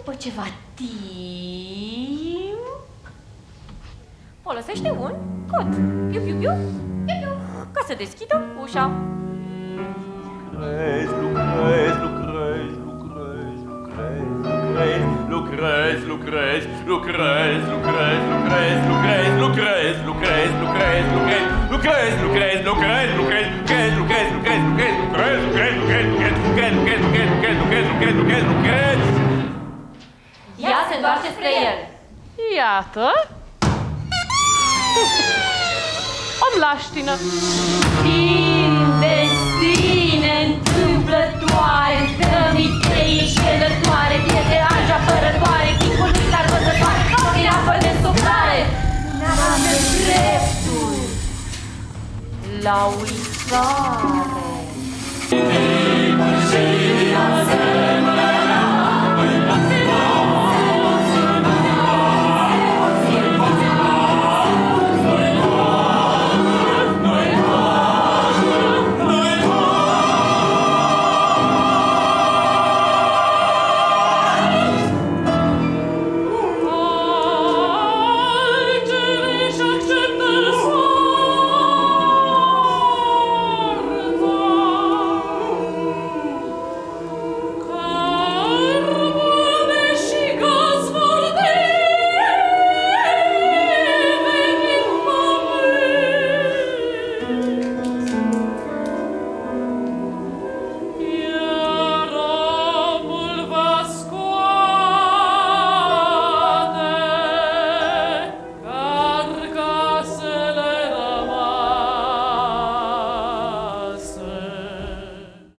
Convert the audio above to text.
După ceva timp, folosește un cod. Piu, piu, piu, piu, piu, ca să deschidă ușa. Ea se întoarce spre el. Iată. O mlaștină. Din destine întâmplătoare, dămitei șelătoare, pierde anja fărătoare, chipul micar văzătoare, din apă de suflare, n-am dreptul la uitare.